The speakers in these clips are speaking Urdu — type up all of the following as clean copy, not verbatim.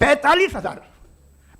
45,000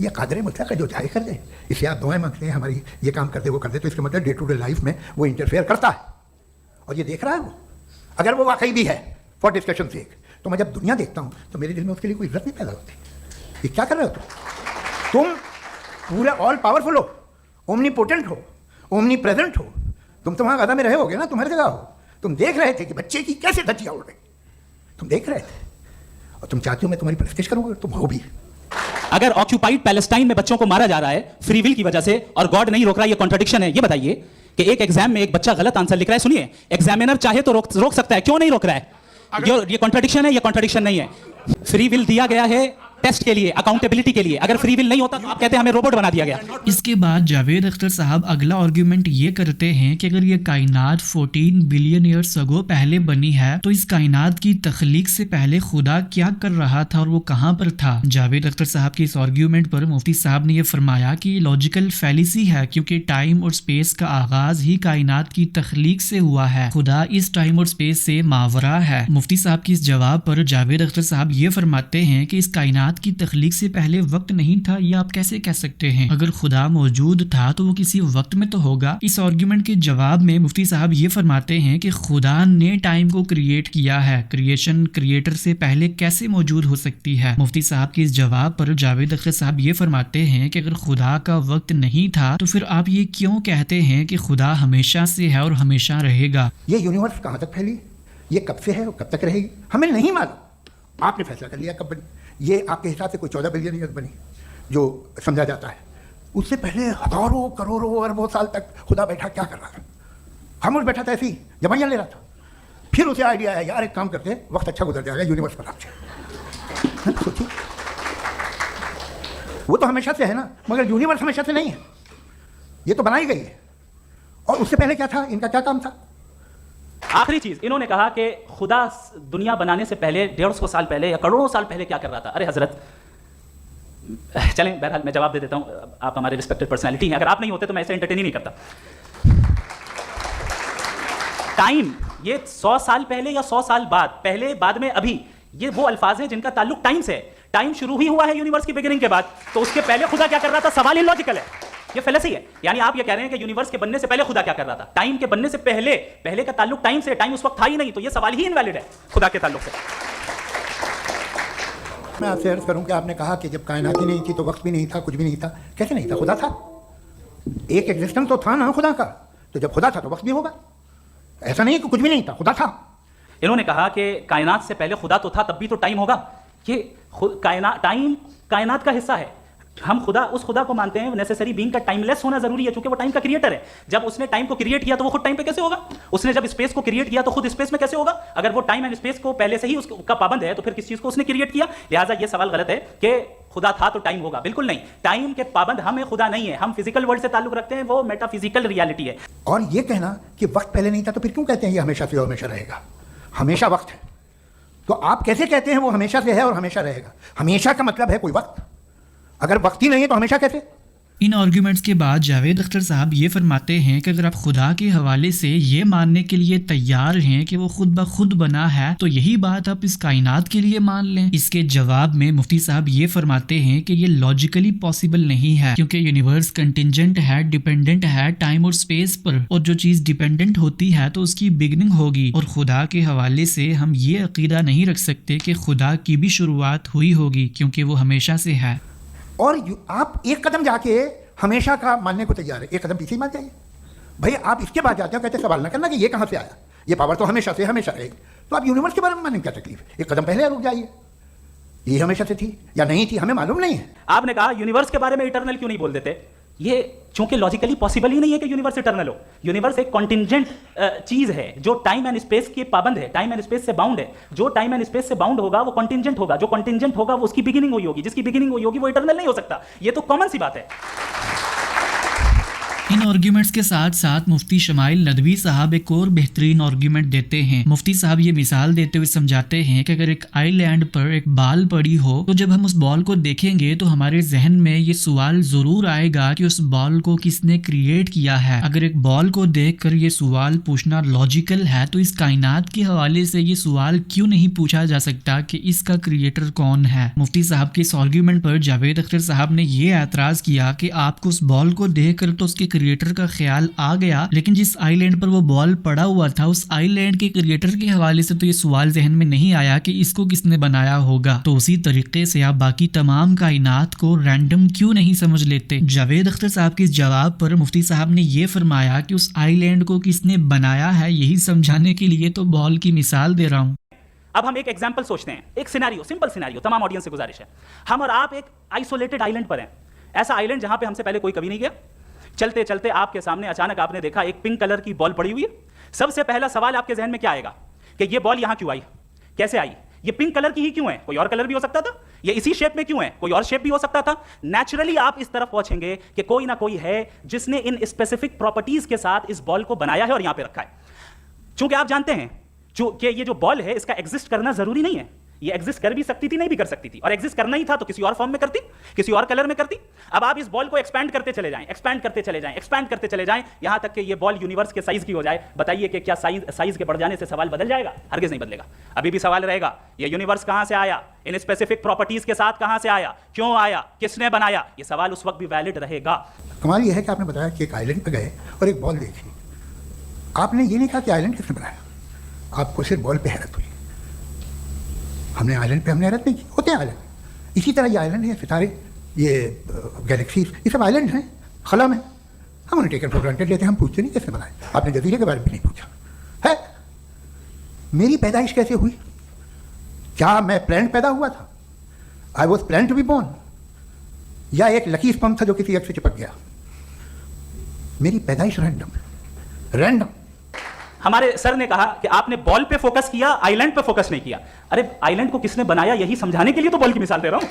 یہ قادر مطلق ہے جو چاہے کر دے. اسے آپ دعائیں مانگتے ہیں ہماری یہ کام کر دے وہ کر دے, تو اس کا مطلب ڈے ٹو ڈے لائف میں وہ انٹرفیئر کرتا ہے اور یہ دیکھ رہا ہے وہ. اگر وہ واقعی بھی ہے فار ڈسکشن سیک, تو میں جب دنیا دیکھتا ہوں تو میرے دل میں اس کے لیے کوئی عزت نہیں پیدا ہوتی. یہ کیا کر رہے ہو تم پورے آل پاورفل ہو, اومنی پوٹنٹ ہو, اومنی پریزنٹ ہو. تم تو وہاں غزہ میں رہے ہوگے نا, تم ہر جگہ ہو. تم دیکھ رہے تھے کہ بچے کی کیسے دھجیاں اڑ گئی, تم دیکھ رہے تھے, اور تم چاہتے ہو میں تمہاری پرستش کروں گا, تم ہو بھی. اگر آکیوپائڈ پیلسٹائن میں بچوں کو مارا جا رہا ہے فری ول کی وجہ سے اور گاڈ نہیں روک رہا, یہ کانٹرڈکشن ہے. یہ بتائیے کہ ایک ایگزام میں ایک بچہ غلط آنسر لکھ رہا ہے, سنیے, ایگزامینر چاہے تو روک سکتا ہے, کیوں نہیں روک رہا ہے؟ یہ کانٹرڈکشن ہے, یہ کانٹرڈکشن نہیں ہے. فری ول دیا گیا ہے ٹیسٹ کے لیے, اکاؤنٹیبلٹی کے لیے. اگر فری ول نہیں ہوتا تو آپ کہتے ہیں ہمیں روبوٹ بنا دیا گیا. اس کے بعد جاوید اختر صاحب اگلا آرگیومنٹ یہ کرتے ہیں کہ اگر یہ کائنات 14 بلین ایئرس اگو پہلے بنی ہے تو اس کائنات کی تخلیق سے پہلے خدا کیا کر رہا تھا اور وہ کہاں پر تھا. جاوید اختر صاحب کے اس آرگیومنٹ پر مفتی صاحب نے یہ فرمایا کہ یہ لاجیکل فیلیسی ہے کیونکہ ٹائم اور سپیس کا آغاز ہی کائنات کی تخلیق سے ہوا ہے. خدا اس ٹائم اور سپیس سے ماورا ہے. مفتی صاحب کی اس جواب پر جاوید اختر صاحب یہ فرماتے ہیں کہ اس کائنات کی تخلیق سے پہلے وقت نہیں تھا, یہ آپ کیسے کہہ سکتے ہیں؟ اگر خدا موجود تھا تو وہ کسی وقت میں تو ہوگا. اس آرگیومنٹ کے جواب میں مفتی صاحب یہ فرماتے ہیں کہ خدا نے ٹائم کو کریٹ کیا ہے, کریشن کریٹر سے پہلے کیسے موجود ہو سکتی ہے؟ مفتی صاحب کے اس جواب پر جاوید اختر صاحب یہ فرماتے ہیں کہ اگر خدا کا وقت نہیں تھا تو پھر آپ یہ کیوں کہتے ہیں کہ خدا ہمیشہ سے ہے اور ہمیشہ رہے گا؟ یہ یونیورس کہاں تک پھیلی, یہ کب سے ہے اور کب تک رہے گی, ہمیں نہیں معلوم. آپ نے فیصلہ کر لیا کب بنی. یہ آپ کے حساب سے کوئی 14 بلین ایئر بنی جو سمجھا جاتا ہے. اس سے پہلے ہزاروں کروڑوں اربوں سال تک خدا بیٹھا کیا کر رہا تھا؟ خاموش بیٹھا تھا, ایسی جمائیاں لے رہا تھا. پھر اسے آئیڈیا آیا یار ایک کام کرتے ہیں, وقت اچھا گزر جائے گا, یونیورس پر آپ سے سوچیے. وہ تو ہمیشہ سے ہے نا, مگر یونیورس ہمیشہ سے نہیں ہے, یہ تو بنائی گئی ہے. اور اس سے پہلے کیا تھا, ان کا کیا کام تھا؟ آخری چیز انہوں نے کہا کہ خدا دنیا بنانے سے پہلے 150 سال پہلے یا کروڑوں سال پہلے کیا کر رہا تھا. ارے حضرت چلیں بہرحال میں جواب دے دیتا ہوں, آپ ہمارے ریسپیکٹڈ پرسنالٹی ہیں, اگر آپ نہیں ہوتے تو میں اسے انٹرٹین ہی نہیں کرتا. ٹائم یہ 100 سال پہلے یا 100 سال بعد, پہلے بعد میں ابھی, یہ وہ الفاظ ہیں جن کا تعلق ٹائم سے ہے. ٹائم شروع ہی ہوا ہے یونیورس کی بگننگ کے بعد, تو اس کے پہلے خدا کیا کر رہا تھا؟ سوال اللاجیکل ہے, یہ فیلسی ہے. یعنی آپ یہ کہہ رہے ہیں کہ یونیورس کے بننے سے پہلے خدا کیا کر رہا تھا؟ ٹائم کے بننے سے پہلے کا تعلق ٹائم سے, ٹائم اس وقت تھا ہی نہیں, تو یہ سوال ہی انویلڈ ہے خدا کے تعلق سے. میں آپ سے عرض کروں کہ آپ نے کہا کہ جب کائنات ہی نہیں تھی تو وقت بھی نہیں تھا, کچھ بھی نہیں تھا. کیسے نہیں تھا؟ خدا تھا, ایک ایگزسٹنس تو تھا نا خدا کا. تو جب خدا تھا تو وقت بھی ہوگا. ایسا نہیں کہ کچھ بھی نہیں تھا, خدا تھا. انہوں نے کہا کہ کائنات سے پہلے خدا تو تھا, تب بھی تو ٹائم ہوگا. یہ ٹائم کائنات کا حصہ ہے. ہم اس خدا کو مانتے ہیں نیسیسری بینگ کا ٹائم لیس ہونا ضروری ہے, چونکہ وہ ٹائم کا کریٹر ہے. جب اس نے ٹائم کو کریٹ کیا تو وہ خود ٹائم پہ کیسے ہوگا؟ اس نے جب اسپیس کو کریٹ کیا تو خود اسپیس میں کیسے ہوگا؟ اگر وہ ٹائم اینڈ اسپیس کو پہلے سے ہی اس کا پابند ہے تو پھر کس چیز کو اس نے کریٹ کیا؟ لہٰذا یہ سوال غلط ہے کہ خدا تھا تو ٹائم ہوگا. بالکل نہیں, ٹائم کے پابند ہمیں خدا نہیں ہے, ہم فزیکل ورلڈ سے تعلق رکھتے ہیں, وہ میٹا فزیکل ریالٹی ہے. اور یہ کہنا کہ وقت پہلے نہیں تھا تو پھر کیوں کہتے ہیں یہ ہمیشہ سے اور ہمیشہ رہے گا؟ ہمیشہ وقت ہے, تو آپ کیسے کہتے ہیں وہ ہمیشہ سے ہے اور ہمیشہ رہے گا؟ ہمیشہ کا مطلب ہے کوئی وقت, اگر وقت ہی نہیں ہے تو ہمیشہ کیسے؟ ان آرگیومنٹس کے بعد جاوید اختر صاحب یہ فرماتے ہیں کہ اگر آپ خدا کے حوالے سے یہ ماننے کے لیے تیار ہیں کہ وہ خود بخود بنا ہے تو یہی بات آپ اس کائنات کے لیے مان لیں. اس کے جواب میں مفتی صاحب یہ فرماتے ہیں کہ یہ لاجیکلی پاسبل نہیں ہے, کیونکہ یونیورس کنٹینجنٹ ہے, ڈیپینڈنٹ ہے ٹائم اور سپیس پر, اور جو چیز ڈیپینڈنٹ ہوتی ہے تو اس کی بگننگ ہوگی. اور خدا کے حوالے سے ہم یہ عقیدہ نہیں رکھ سکتے کہ خدا کی بھی شروعات ہوئی ہوگی, کیونکہ وہ ہمیشہ سے ہے. اور آپ ایک قدم جا کے ہمیشہ کا ماننے کو تیار ہے, ایک قدم پیچھے مان جائیے بھائی. آپ اس کے بعد جاتے ہو, کہتے سوال نہ کرنا کہ یہ کہاں سے آیا, یہ پاور تو ہمیشہ سے ہمیشہ رہے گی. تو آپ یونیورس کے بارے میں ماننے میں کیا تکلیف ہے؟ ایک قدم پہلے رک جائیے, یہ ہمیشہ سے تھی یا نہیں تھی ہمیں معلوم نہیں ہے. آپ نے کہا یونیورس کے بارے میں اٹرنل کیوں نہیں بول دیتے؟ یہ چونکہ لاجیکلی پاسبل ہی نہیں ہے کہ یونیورس اٹرنل ہو. یونیورس ایک کنٹینجنٹ چیز ہے جو ٹائم اینڈ اسپیس کے پابند ہے, ٹائم اینڈ اسپیس سے باؤنڈ ہے. جو ٹائم اینڈ اسپیس سے باؤنڈ ہوگا وہ کنٹینجنٹ ہوگا, جو کنٹینجنٹ ہوگا وہ اس کی بگننگ ہوئی ہوگی, جس کی بگننگ ہوئی ہوگی وہ اٹرنل نہیں ہو سکتا. یہ تو کامن سی بات ہے. ان آرگیومنٹس کے ساتھ ساتھ مفتی شمائل ندوی صاحب ایک اور بہترین آرگیومنٹ دیتے ہیں. مفتی صاحب یہ مثال دیتے ہوئے سمجھاتے ہیں کہ اگر ایک آئی لینڈ پر ایک بال پڑی ہو تو جب ہم اس بال کو دیکھیں گے تو ہمارے ذہن میں یہ سوال ضرور آئے گا کہ اس بال کو کس نے کریٹ کیا ہے. اگر ایک بال کو دیکھ کر یہ سوال پوچھنا لاجیکل ہے تو اس کائنات کے حوالے سے یہ سوال کیوں نہیں پوچھا جا سکتا کہ اس کا کریٹر کون ہے. مفتی صاحب کے اس آرگیومنٹ پر جاوید اختر صاحب نے یہ اعتراض کیا کہ آپ کو اس بال کو دیکھ کر تو اس کے کریٹر کا خیال آ گیا، لیکن جس آئی لینڈ پر وہ بال پڑا ہوا تھا اس آئی لینڈ کے کریٹر کے حوالے سے تو یہ سوال ذہن میں نہیں آیا کہ اس کو کس نے بنایا ہوگا. تو اسی طریقے سے آپ باقی تمام کائنات کو رینڈم کیوں نہیں سمجھ لیتے. جاوید اختر صاحب کے اس جواب پر مفتی صاحب نے یہ فرمایا کہ اس آئی لینڈ کو کس نے بنایا ہے یہی سمجھانے کے لیے تو بال کی مثال دے رہا ہوں. اب ہم ایک ایگزامپل سوچتے ہیں، ایک سینیریو، سمپل سینیریو. تمام آڈینس سے گزارش ہے، ہم اور آپ ایک آئسولیٹڈ آئی لینڈ پر ہیں. ایسا آئی لینڈ جہاں پہ ہم سے پہلے کوئی کبھی نہیں گیا. چلتے چلتے آپ کے سامنے اچانک آپ نے دیکھا ایک پنک کلر کی بال پڑی ہوئی ہے. سب سے پہلا سوال آپ کے ذہن میں کیا آئے گا کہ یہ بال یہاں کیوں آئی، کیسے آئی، یہ پنک کلر کی ہی کیوں ہے، کوئی اور کلر بھی ہو سکتا تھا، یہ اسی شیپ میں کیوں ہے، کوئی اور شیپ بھی ہو سکتا تھا. نیچرلی آپ اس طرف پہنچیں گے کہ کوئی نہ کوئی ہے جس نے ان اسپیسیفک پراپرٹیز کے ساتھ اس بال کو بنایا ہے اور یہاں پہ رکھا ہے. چونکہ آپ جانتے ہیں کہ یہ جو بال ہے اس کا ایگزسٹ کرنا ضروری نہیں ہے، یہ ایگزسٹ کر بھی سکتی تھی، نہیں بھی کر سکتی تھی، اور ایگزسٹ کرنا ہی تھا تو کسی اور فارم میں کرتی، کسی اور کلر میں کرتی. اب آپ اس بال کو ایکسپینڈ کرتے چلے جائیں، ایکسپینڈ کرتے چلے جائیں، ایکسپینڈ کرتے چلے جائیں یہاں تک کہ یہ بال یونیورس کے سائز کی ہو جائے. بتائیے کہ کیا سائز کے بڑھ جانے سے سوال بدل جائے گا؟ ہرگز نہیں بدلے گا. ابھی بھی سوال رہے گا یہ یونیورس کہاں سے آیا، ان اسپیسیفک پراپرٹیز کے ساتھ کہاں سے آیا، کیوں آیا، کس نے بنایا، یہ سوال اس وقت بھی ویلڈ رہے گا. کمال یہ ہے کہ آپ نے بتایا کہ ایک آئی لینڈ پہ گئے اور ایک بال دیکھی. آپ نے یہ نہیں کہا کہ آئی لینڈ کس نے بنایا، آپ کو صرف بال پہ حیرت ہوئی. ہم نے آئی لینڈ پہ ہم نے حیرت نہیں کی، ہوتے ہیں آئی لینڈ. اسی طرح یہ آئی لینڈ ہے، ستارے، یہ گیلیکسیز، یہ سب آئی لینڈ ہیں خلا میں. ہم انہیں ٹیکن فور گرانٹیڈ لیتے ہیں، ہم پوچھتے نہیں کس نے بنائے. آپ نے جزیرے کے بارے میں بھی نہیں پوچھا ہے. میری پیدائش کیسے ہوئی؟ کیا میں پلانٹ پیدا ہوا تھا؟ I was planned to be born, یا ایک لکی اسپم تھا جو کسی ایک سے چپک گیا؟ میری پیدائش رینڈم. ہمارے سر نے کہا کہ آپ نے بال پہ فوکس کیا، آئی لینڈ پہ فوکس نہیں کیا. ارے آئی لینڈ کو کس نے بنایا یہی سمجھانے کے لیے تو بال کی مثال دے رہا ہوں.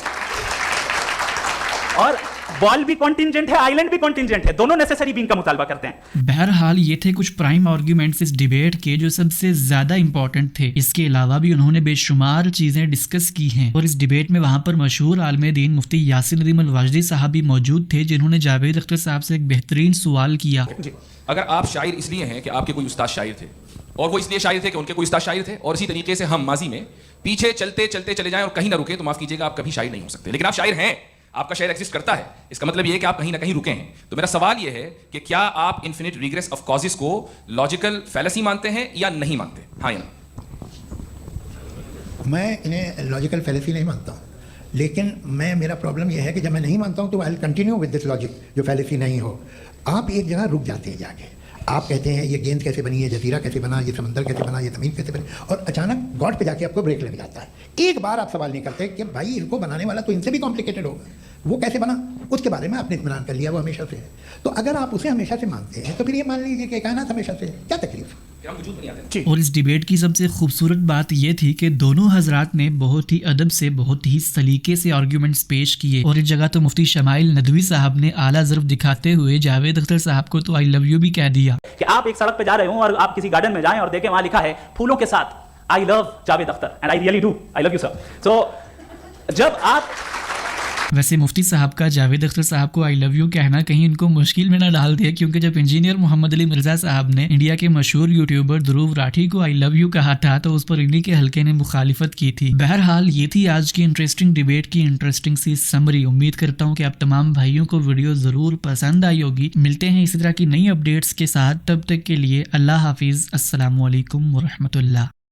اور بال بھی کانٹینجنٹ ہے، آئی لینڈ بھی کانٹینجنٹ ہے، دونوں نیسیسری بینگ کا مطالبہ کرتے ہیں. بہرحال یہ تھے کچھ پرائم آرگیومنٹس اس ڈیبیٹ کے جو سب سے زیادہ امپورٹنٹ تھے. اس کے علاوہ بھی انہوں نے بے شمار چیزیں ڈسکس کی ہیں، اور اس ڈیبیٹ میں وہاں پر مشہور عالم دین مفتی یاسر ندیم الواجدی صاحب بھی موجود تھے جنہوں نے جاوید اختر صاحب سے ایک بہترین سوال کیا. اگر آپ شاعر اس لیے ہیں کہ آپ کے کوئی استاد شاعر تھے، اور وہ اس لیے شاعر تھے کہ ان کے کوئی استاد شاعر تھے، اور اسی طریقے سے ہم ماضی میں پیچھے چلتے چلتے چلے جائیں اور کہیں نہ رکیں تو معاف کیجیے گا آپ کبھی شاعر نہیں ہو سکتے. لیکن آپ شاعر ہیں، آپ کا شعر ایگزسٹ کرتا ہے، اس کا مطلب یہ ہے کہ آپ کہیں نہ کہیں رکے ہیں. تو میرا سوال یہ ہے کہ کیا آپ انفینٹ ریگریس آف کازز کو لاجیکل فیلسی مانتے ہیں یا نہیں مانتے؟ ہاں یا نا؟ میں انہیں لاجیکل فیلسی نہیں مانتا ہوں، لیکن میرا پرابلم یہ ہے کہ جب میں نہیں مانتا ہوں تو I will continue with this logic جو فیلسی نہیں ہو. آپ ایک جگہ رک جاتے ہیں جا کے، آپ کہتے ہیں یہ گیند کیسے بنی ہے، جزیرہ کیسے بنا، یہ سمندر کیسے بنا، یہ زمین کیسے بنی، اور اچانک گاڈ پہ جا کے آپ کو بریک لگ جاتا ہے. ایک بار آپ سوال نہیں کرتے کہ بھائی ان کو بنانے والا تو ان سے بھی کمپلیکیٹڈ ہوگا، وہ کیسے بنا، اس کے بارے میں آپ نے اطمینان کر لیا وہ ہمیشہ سے ہے. تو اگر آپ اسے ہمیشہ سے مانتے ہیں تو پھر یہ مان لیجیے کہ کائنات ہمیشہ سے ہے، کیا تکلیف؟ اور اس ڈیبیٹ کی سب سے خوبصورت بات یہ تھی کہ دونوں حضرات نے بہت ہی ادب سے، بہت ہی سلیقے سے آرگیومنٹس پیش کیے. اور اس جگہ تو مفتی شمائل ندوی صاحب نے اعلیٰ ظرف دکھاتے ہوئے جاوید اختر صاحب کو تو آئی لو یو بھی کہہ دیا. کہ آپ ایک سڑک پہ جا رہے ہوں اور آپ کسی گارڈن میں جائیں اور دیکھیں وہاں لکھا ہے پھولوں کے ساتھ I love Javed Akhtar, and I really do, I love you sir. تو جب آپ ویسے مفتی صاحب کا جاوید اختر صاحب کو آئی لو یو کہنا کہیں ان کو مشکل میں نہ ڈال دیا، کیونکہ جب انجینئر محمد علی مرزا صاحب نے انڈیا کے مشہور یوٹیوبر دھروو راٹھی کو آئی لو یو کہا تھا تو اس پر انہی کے حلقے نے مخالفت کی تھی. بہرحال یہ تھی آج کی انٹرسٹنگ ڈیبیٹ کی انٹرسٹنگ سی سمری. امید کرتا ہوں کہ آپ تمام بھائیوں کو ویڈیو ضرور پسند آئی ہوگی. ملتے ہیں اسی طرح کی نئی اپڈیٹس کے ساتھ، تب تک کے لیے اللہ حافظ. السلام علیکم ورحمۃ اللہ.